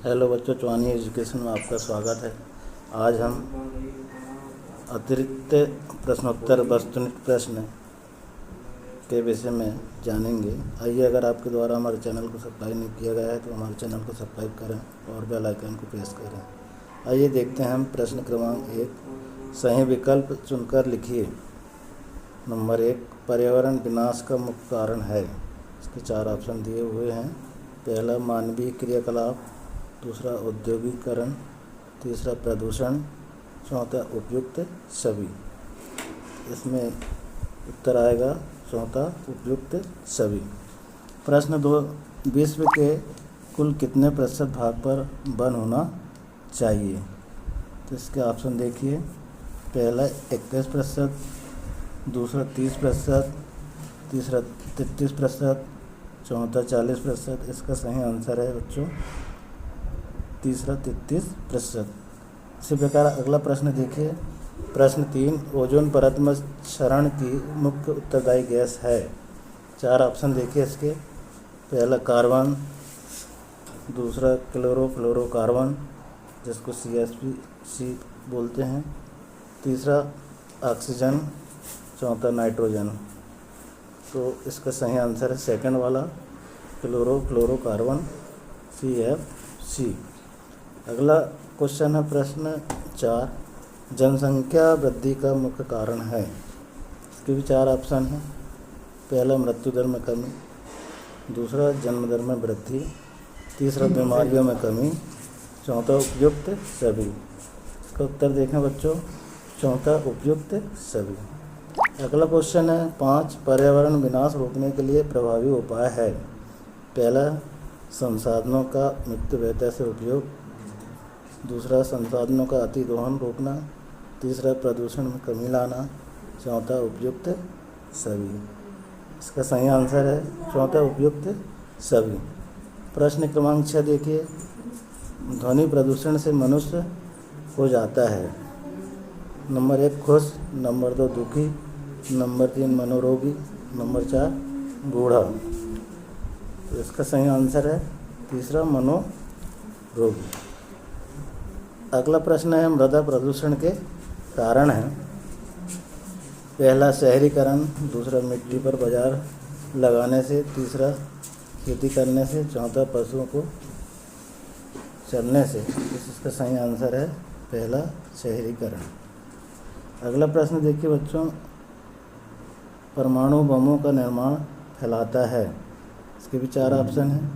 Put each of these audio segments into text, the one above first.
Hello बच्चों, चौहानी education में आपका स्वागत है। आज हम अतिरिक्त प्रश्नोत्तर वस्तुनिष्ठ प्रश्न के विषय में जानेंगे। आइए, अगर आपके द्वारा हमारे चैनल को सब्सक्राइब नहीं किया गया है तो हमारे चैनल को सब्सक्राइब करें और बेल आइकन को प्रेस करें। आइए देखते हैं हम प्रश्न क्रमांक 1। सही विकल्प चुनकर लिखिए। नंबर 1, पर्यावरण विनाश का मुख्य कारण है। इसके 4 ऑप्शन दिए हुए हैं। पहला, मानवीय क्रियाकलाप। दूसरा, औद्योगिकरण। तीसरा, प्रदूषण। चौथा, उपयुक्त सभी। इसमें उत्तर आएगा चौथा, उपयुक्त सभी। प्रश्न 2, विश्व के कुल कितने प्रतिशत भाग पर वन होना चाहिए? तो इसके ऑप्शन देखिए। पहला 21%, दूसरा 30%, तीसरा 33%, चौथा 40%। इसका सही आंसर है बच्चों तीसरा 33%। इसी प्रकार अगला प्रश्न देखिए। प्रश्न 3, ओजोन परत में क्षरण की मुख्य उत्तरदायी गैस है। 4 ऑप्शन देखिए इसके। पहला कार्बन, दूसरा क्लोरोफ्लोरोकार्बन जिसको CH4 बोलते हैं, तीसरा ऑक्सीजन, चौथा नाइट्रोजन। तो इसका सही आंसर है सेकंड वाला, क्लोरोफ्लोरोकार्बन CF4। अगला क्वेश्चन है प्रश्न 4, जनसंख्या वृद्धि का मुख्य कारण है। इसके भी 4 ऑप्शन हैं। पहला, मृत्यु दर में कमी। दूसरा, जन्म दर में वृद्धि। तीसरा, बीमारियों में कमी। चौथा, उपयुक्त सभी। इसका उत्तर देखें बच्चों, चौथा, उपयुक्त सभी। अगला क्वेश्चन है 5, पर्यावरण विनाश रोकने के लिए प्रभावी उपाय है। पहला, संसाधनों का मितव्ययता से उपयोग। दूसरा, संसाधनों का अति दोहन रोकना। तीसरा, प्रदूषण में कमी लाना। चौथा, उपयुक्त सभी। इसका सही आंसर है चौथा, उपयुक्त सभी। प्रश्न क्रमांक 6 देखिए। ध्वनि प्रदूषण से मनुष्य हो जाता है। नंबर 1, खुश। नंबर 2, दुखी। नंबर 3, मनोरोगी। नंबर 4, बूढ़ा। तो इसका सही आंसर है तीसरा, मनोरोगी। अगला प्रश्न है मृदा प्रदूषण के कारण है। पहला, शहरीकरण। दूसरा, मिट्टी पर बाजार लगाने से। तीसरा, खेती करने से। चौथा, पशुओं को चलने से। इसका सही आंसर है पहला, शहरीकरण। अगला प्रश्न देखिए बच्चों, परमाणु बमों का निर्माण फैलाता है। इसके भी 4 ऑप्शन हैं।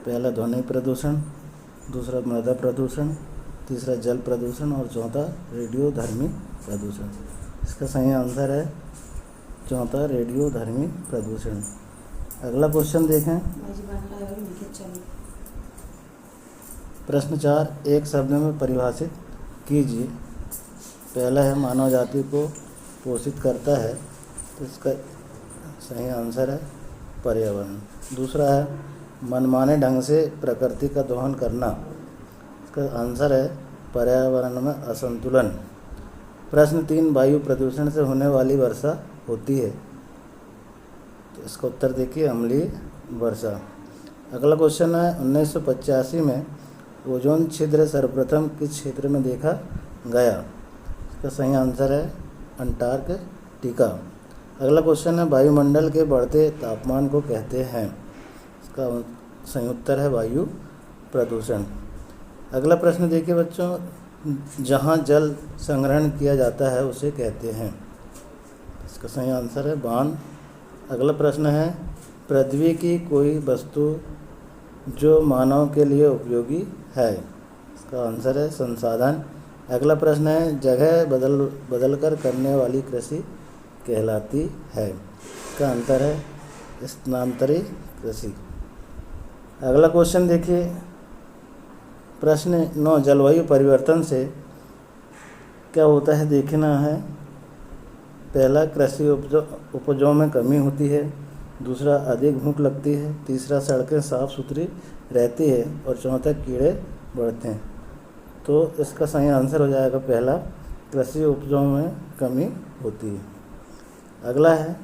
पहला, ध्वनि प्रदूषण। दूसरा, मृदा प्रदूषण। तीसरा, जल प्रदूषण। और चौथा, रेडियोधर्मी प्रदूषण। इसका सही आंसर है चौथा, रेडियोधर्मी प्रदूषण। अगला क्वेश्चन देखें। प्रश्न 4, एक शब्द में परिभाषित कीजिए। पहला है, मानव जाति को पोषित करता है। तो इसका सही आंसर है पर्यावरण। दूसरा है, मनमाने ढंग से प्रकृति का दोहन करना। इसका आंसर है पर्यावरण में असंतुलन। प्रश्न 3, वायु प्रदूषण से होने वाली वर्षा होती है। तो इसका उत्तर देखिए, अम्लीय वर्षा। अगला क्वेश्चन है 1985 में ओजोन छिद्र सर्वप्रथम किस क्षेत्र में देखा गया? इसका सही आंसर है अंटार्कटिका। अगला क्वेश्चन है, वायुमंडल के बढ़ते तापमान को कहते हैं। इसका सही उत्तर है वायु प्रदूषण। अगला प्रश्न देखिए बच्चों, जहाँ जल संग्रहण किया जाता है उसे कहते हैं। इसका सही आंसर है बांध। अगला प्रश्न है, पृथ्वी की कोई वस्तु जो मानव के लिए उपयोगी है। इसका आंसर है संसाधन। अगला प्रश्न है, जगह बदल कर करने वाली कृषि कहलाती है। इसका अंतर है स्थानांतरी कृषि। अगला क्वेश्चन देखिए, प्रश्न 9, जलवायु परिवर्तन से क्या होता है देखना है। पहला, कृषि उपजों में कमी होती है। दूसरा, अधिक भूख लगती है। तीसरा, सड़कें साफ सुथरी रहती है। और चौथा, कीड़े बढ़ते हैं। तो इसका सही आंसर हो जाएगा पहला, कृषि उपजों में कमी होती है। अगला है,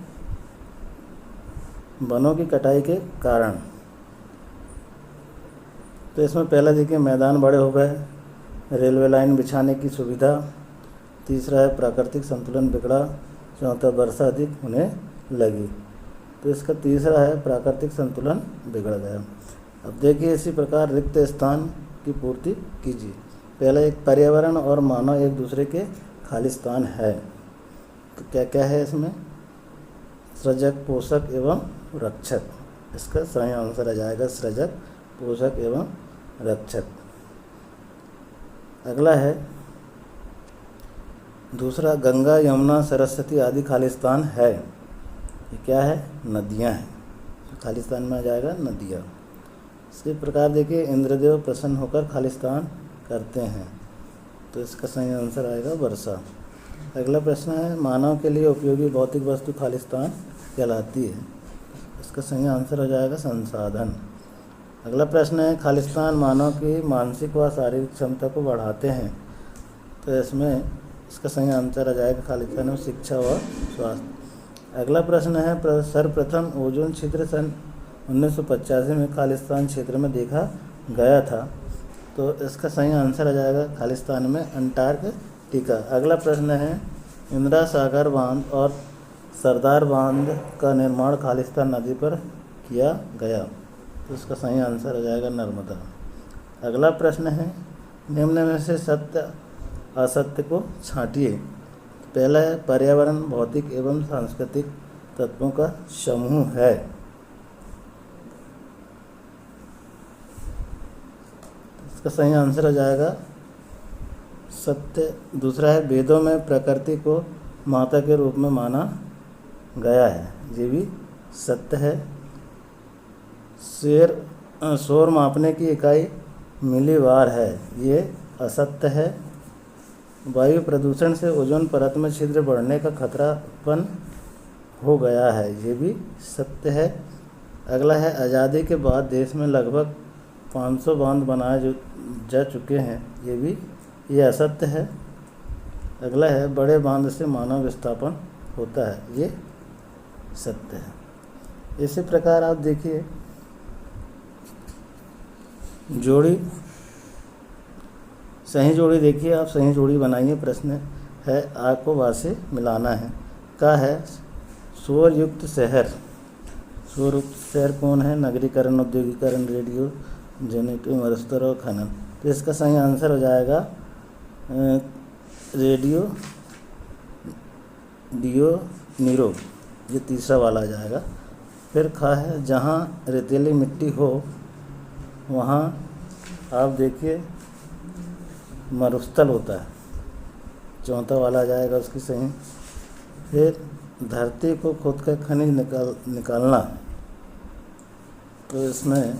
वनों की कटाई के कारण। तो इसमें पहला देखिए मैदान बड़े हो गए, रेलवे लाइन बिछाने की सुविधा, तीसरा है प्राकृतिक संतुलन बिगड़ा, चौथा वर्षा अधिक होने लगी। तो इसका तीसरा है प्राकृतिक संतुलन बिगड़ गया। अब देखिए इसी प्रकार रिक्त स्थान की पूर्ति कीजिए। पहला एक पर्यावरण और मानव एक दूसरे के खाली स्थान है। तो क्या क्या है इसमें? सृजक, पोषक एवं रक्षक। इसका सही आंसर आ जाएगा सृजक, पोषक एवं रक्षक। अगला है दूसरा, गंगा, यमुना, सरस्वती आदि खाली स्थान है। ये क्या है? नदियाँ हैं। खाली स्थान में आ जाएगा नदियाँ। इसी प्रकार देखिए इंद्रदेव प्रसन्न होकर खाली स्थान करते हैं। तो इसका सही आंसर आएगा वर्षा। अगला प्रश्न है मानव के लिए उपयोगी भौतिक वस्तु खाली स्थान कहलाती है। इसका सही आंसर हो जाएगा संसाधन। अगला प्रश्न है खाली स्थान मानव की मानसिक व शारीरिक क्षमता को बढ़ाते हैं। तो इसमें इसका सही आंसर आ जाएगा खाली स्थान में शिक्षा व स्वास्थ्य। अगला प्रश्न है सर्वप्रथम ओजोन छिद्र सन 1985 में खालिस्तान क्षेत्र में देखा गया था। तो इसका सही आंसर आ जाएगा खालिस्तान में अंटार्कटिका। अगला प्रश्न है इंदिरा सागर बांध और सरदार बांध का निर्माण खालिस्तान नदी पर किया गया। तो इसका सही आंसर आ जाएगा नर्मदा। अगला प्रश्न है निम्न में से सत्य असत्य को छांटिए। पहला है पर्यावरण भौतिक एवं सांस्कृतिक तत्वों का समूह है। इसका सही आंसर हो जाएगा सत्य। दूसरा है वेदों में प्रकृति को माता के रूप में माना गया है। ये भी सत्य है। शोर मापने की इकाई मिलीवार है। ये असत्य है। वायु प्रदूषण से ओजोन परत में छिद्र बढ़ने का खतरा उत्पन्न हो गया है। ये भी सत्य है। अगला है आज़ादी के बाद देश में लगभग 500 बांध बनाए जा चुके हैं। ये असत्य है। अगला है बड़े बांध से मानव विस्थापन होता है। ये सत्य है। इसी प्रकार आप देखिए जोड़ी, सही जोड़ी देखिए आप सही जोड़ी बनाइए। प्रश्न है आ को वा से मिलाना है। का है शोर युक्त शहर। शोर युक्त शहर कौन है? नगरीकरण, औद्योगिकरण, रेडियो जेनेटिव मरुस्थल और खनन। तो इसका सही आंसर हो जाएगा रेडियो डियो नीरो। ये तीसरा वाला आ जाएगा। फिर खा है जहाँ रेतीली मिट्टी हो वहाँ आप देखिए मरुस्थल होता है। चौथा वाला आ जाएगा उसकी सही। फिर धरती को खोद कर खनिज निकालना। तो इसमें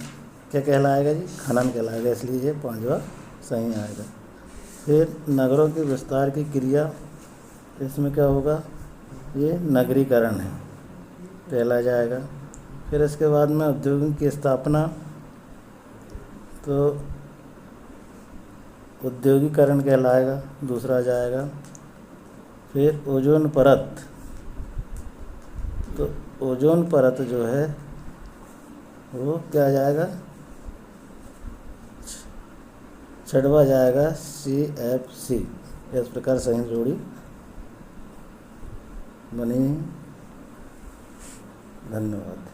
क्या कहलाएगा जी? खनन कहलाएगा। इसलिए ये पांचवा सही आएगा। फिर नगरों के विस्तार की क्रिया, इसमें क्या होगा? ये नगरीकरण है, पहला जाएगा। फिर इसके बाद में उद्योगों की स्थापना, तो औद्योगिकरण कहलाएगा, दूसरा जाएगा। फिर ओजोन परत, तो ओजोन परत जो है वो क्या जाएगा? छठवा जाएगा CFC। इस प्रकार सही जोड़ी बनी। धन्यवाद।